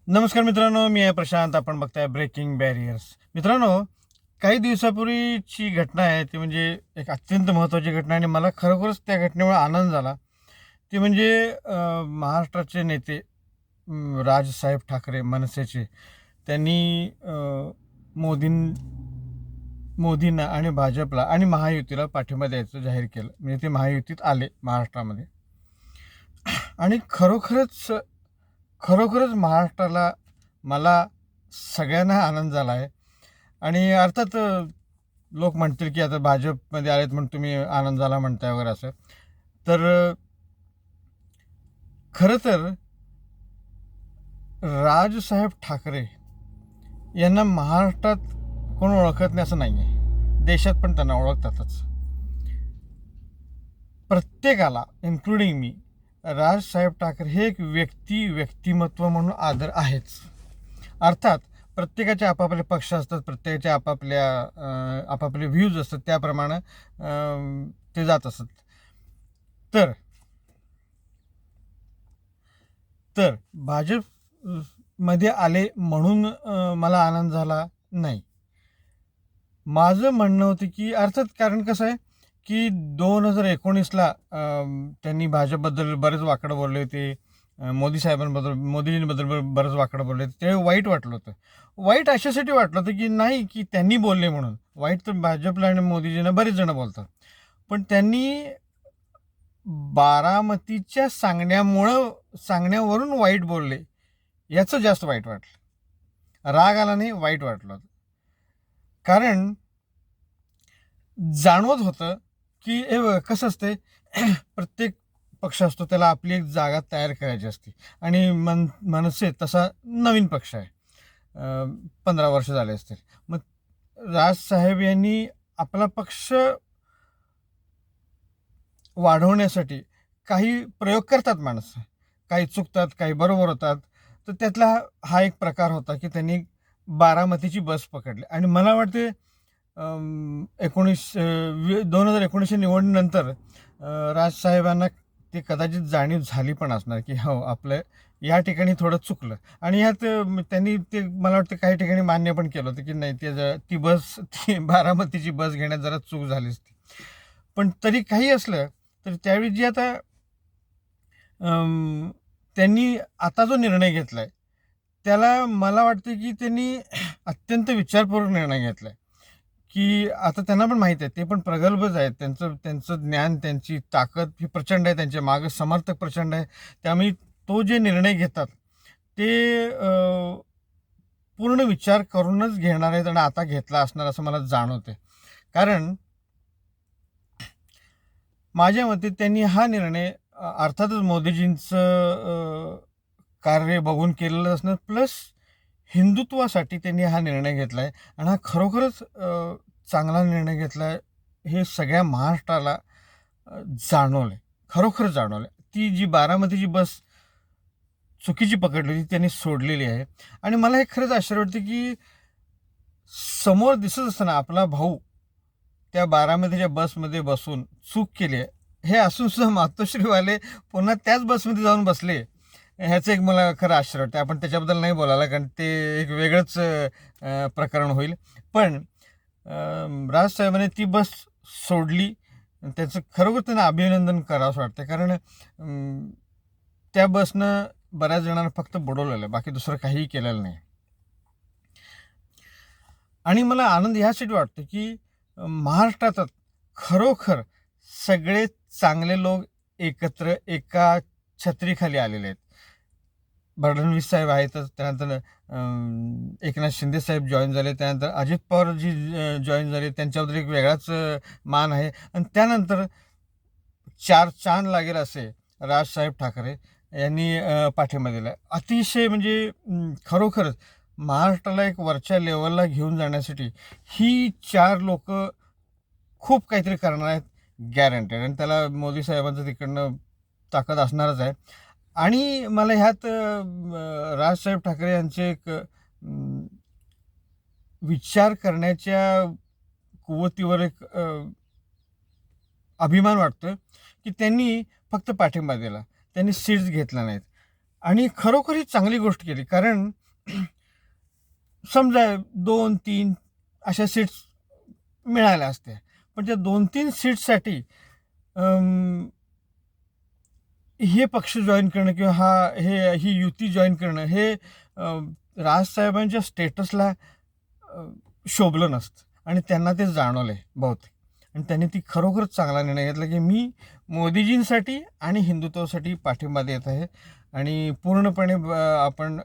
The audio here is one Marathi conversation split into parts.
नमस्कार मित्रांनो, मी आहे प्रशांत. आपण बघताय ब्रेकिंग बॅरियर्स. मित्रांनो, काही दिवसापूर्वीची घटना आहे, ती म्हणजे एक अत्यंत महत्त्वाची घटना आणि मला खरोखरच त्या घटनेमुळे आनंद झाला. ती म्हणजे महाराष्ट्राचे नेते राजसाहेब ठाकरे मनसेचे. त्यांनी मोदींना आणि भाजपला आणि महायुतीला पाठिंबा द्यायचं जाहीर केलं. म्हणजे ते महायुतीत आले महाराष्ट्रामध्ये आणि खरोखरच महाराष्ट्राला, मला, सगळ्यांना आनंद झाला आहे. आणि अर्थात लोक म्हणतील की आता भाजपमध्ये आलेत म्हणून तुम्ही आनंद झाला म्हणताय वगैरे असं. तर खरं तर राजसाहेब ठाकरे यांना महाराष्ट्रात कोण ओळखत नाही असं नाही आहे. देशात पण त्यांना ओळखतातच. प्रत्येकाला इन्क्लुडिंग मी, राजसाहेब ठाकरे हे एक व्यक्तिमत्व म्हणून आदर आहेच. अर्थात प्रत्येकाचे आपापले पक्ष असतात, प्रत्येकाचे आपापले व्ह्यूज असतात, त्याप्रमाणे ते जात असतात. तर तर भाजपमध्ये आले म्हणून मला आनंद झाला नाही. माझं म्हणणं होतं की अर्थात कारण कसं आहे की 2019ला त्यांनी भाजपबद्दल बरेच वाकडं बोलले होते. मोदीजींबद्दल बरंच वाकडं बोलले होते. ते वाईट वाटलं होतं. वाईट अशासाठी वाटलं होतं की नाही की त्यांनी बोलले म्हणून. वाईट तर भाजपला आणि मोदीजींना बरेच जण बोलतात. पण त्यांनी बारामतीच्या सांगण्यावरून वाईट बोलले, याचं जास्त वाईट वाटलं. राग आला नाही, वाईट वाटलं होतं. कारण जाणवत होतं की हे कसं असते प्रत्येक पक्ष असतो, त्याला आपली एक जागा तयार करायची असते. आणि मनसे तसा नवीन पक्ष आहे. 15 वर्ष झाले असतील. मग राजसाहेब यांनी आपला पक्ष वाढवण्यासाठी काही प्रयोग करतात माणसं. काही चुकतात, काही बरोबर होतात. तर त्यातला हा एक प्रकार होता की त्यांनी बारामतीची बस पकडली. आणि मला वाटते 2019च्या निवडणुकीनंतर राजसाहेबांना ते कदाचित जाणीव झाली पण असणार की हो, आपलं या ठिकाणी थोडं चुकलं. आणि ह्यात त्यांनी ते मला वाटतं काही ठिकाणी मान्य पण केलं होतं की नाही, ती बारामतीची बस घेण्यात जरा चूक झालीच ती. पण तरी काही असलं तर त्यावेळी जी आता त्यांनी आता जो निर्णय घेतला आहे, त्याला मला वाटतं की त्यांनी अत्यंत विचारपूर्वक निर्णय घेतला आहे. की आता त्यांना पण माहीत आहे, ते पण प्रगल्भच आहेत. त्यांचं ज्ञान, त्यांची ताकद ही प्रचंड आहे. त्यांच्या मागे समर्थक प्रचंड आहे. त्यामुळे तो जे निर्णय घेतात, ते पूर्ण विचार करूनच घेणार आहेत आणि आता घेतला असणार असं मला जाणवतंय. कारण माझ्या मते त्यांनी हा निर्णय अर्थातच मोदीजींचं कार्य बघून केलेलं असणार, प्लस हिंदुत्वासाठी त्यांनी हा निर्णय घेतला आहे. आणि हा खरोखरच चांगला निर्णय घेतला आहे, हे सगळ्या महाराष्ट्राला जाणवलं आहे. खरोखर जाणवलं आहे. ती जी बारामतीची बस चुकीची पकडली होती, त्यांनी सोडलेली आहे. आणि मला हे खरंच आश्चर्य वाटतं की समोर दिसत असताना आपला भाऊ त्या बारामतीच्या बसमध्ये बसून चूक केली आहे, हे असून सुद्धा मातोश्रीवाले पुन्हा त्याच बसमध्ये जाऊन बसले. ह्याचं एक मला खरं आश्चर्य वाटतं. आपण त्याच्याबद्दल नाही बोलायला, कारण ते एक वेगळंच प्रकरण होईल. पण राजसाहेबांनी ती बस सोडली. त्याचं खरोखर त्यांना अभिनंदन करावंसं वाटतं. कारण त्या बसनं बऱ्याच जणांना फक्त बुडवलेलं आहे, बाकी दुसरं काहीही केलेलं नाही. आणि मला आनंद ह्यासाठी वाटतो की महाराष्ट्रात खरोखर सगळे चांगले लोक एकत्र एका छत्रीखाली आलेले आहेत. फडणवीस साहेब आहेतच, त्यानंतर एकनाथ शिंदे साहेब जॉईन झाले, त्यानंतर अजित पवारजी जॉईन झाले, त्यांच्याबद्दल एक वेगळाच मान आहे. आणि त्यानंतर चार चांद लागेल असे राजसाहेब ठाकरे यांनी पाठिंबा दिला. अतिशय म्हणजे खरोखरच महाराष्ट्राला एक वरच्या लेवलला घेऊन जाण्यासाठी ही 4 लोक खूप काहीतरी करणार आहेत, गॅरंटेड. आणि त्याला मोदी साहेबांचं तिकडनं ताकद असणारच आहे. आणि मला ह्यात राजसाहेब ठाकरे यांचे एक विचार करण्याच्या कुवतीवर एक अभिमान वाटतो की त्यांनी फक्त पाठिंबा दिला. त्यांनी सीट्स घेतल्या नाहीत. आणि खरोखर ही चांगली गोष्ट केली. कारण समजा 2-3 अशा सीट्स मिळाल्या असत्या. पण त्या 2-3 सीट्ससाठी हे पक्ष जॉइन करणं किंवा ही युती जॉइन करणं हे राजसाहेबांच्या स्टेटसला शोभलं नसतं आणि त्यांना ते जाणवलंय बहुतेक. आणि त्यांनी ती खरोखरच चांगला निर्णय घेतला, की मी मोदीजींसाठी आणि हिंदुत्वासाठी पाठिंबा देत आहे आणि पूर्णपणे आपण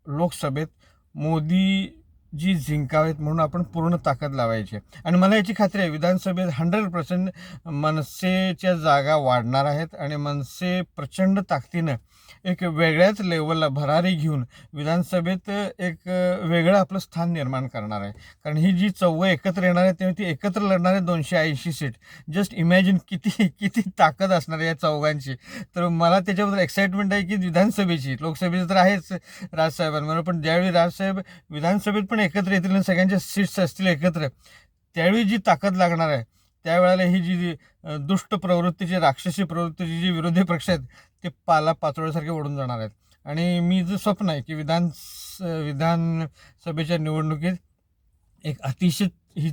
लोकसभेत मोदीजी जिंकावेत म्हणून आपण पूर्ण ताकद लावायची आहे. आणि मला याची खात्री आहे विधानसभेत 100% मनसेच्या जागा वाढणार आहेत आणि मनसे प्रचंड ताकदीनं एक वेगळ्याच लेवलला भरारी घेऊन विधानसभेत एक वेगळं आपलं स्थान निर्माण करणार आहे. कारण ही जी चौघं एकत्र येणार आहेत तेव्हा ती एकत्र लढणार आहे 280 सीट. जस्ट इमॅजिन किती किती ताकद असणार आहे या चौघांची. तर मला त्याच्याबद्दल एक्साइटमेंट आहे की विधानसभेची, लोकसभेची तर आहेच राजसाहेबांवर, पण ज्यावेळी राजसाहेब विधानसभेत पण एकत्र येतील आणि सगळ्यांच्या सीट्स असतील एकत्र, त्यावेळी जी ताकद लागणार आहे त्यावेळेला ही जी दुष्ट प्रवृत्तीची, राक्षसी प्रवृत्तीची जी विरोधी पक्ष आहेत ते पाचोळ्यासारखे ओढून जाणार आहेत. आणि मी जे स्वप्न आहे की विधानसभेच्या निवडणुकीत एक अतिशय ही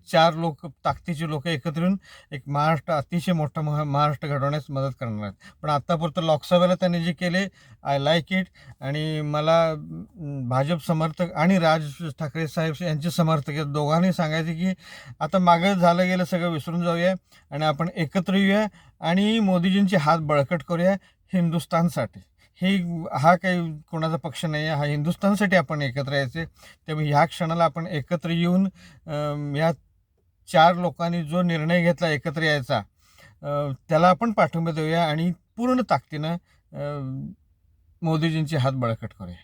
4 लोक, ताकदीची लोक एकत्र येऊन एक महाराष्ट्र, अतिशय मोठा महाराष्ट्र घडवण्यास मदत करणार आहेत. पण आत्तापुरतं लोकसभेला त्यांनी जे केले, आय लाईक इट. आणि मला भाजप समर्थक आणि राज ठाकरे साहेब यांचे समर्थक या दोघांनी सांगायचे की आता मागं झालं गेलं सगळं विसरून जाऊया आणि आपण एकत्र येऊया आणि मोदीजींचे हात बळकट करूया हिंदुस्थानसाठी. हा काही कोणाचा पक्ष नाही आहे, हा हिंदुस्थानसाठी आपण एकत्र यायचे. त्यामुळे ह्या क्षणाला आपण एकत्र येऊन या 4 लोकांनी जो निर्णय घेतला एकत्र यायचा, त्याला आपण पाठिंबा देऊया आणि पूर्ण ताकदीनं मोदीजींचे हात बळकट करूया.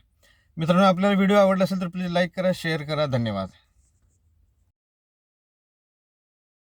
मित्रांनो, आपल्याला व्हिडिओ आवडला असेल तर प्लीज लाईक करा, शेअर करा. धन्यवाद.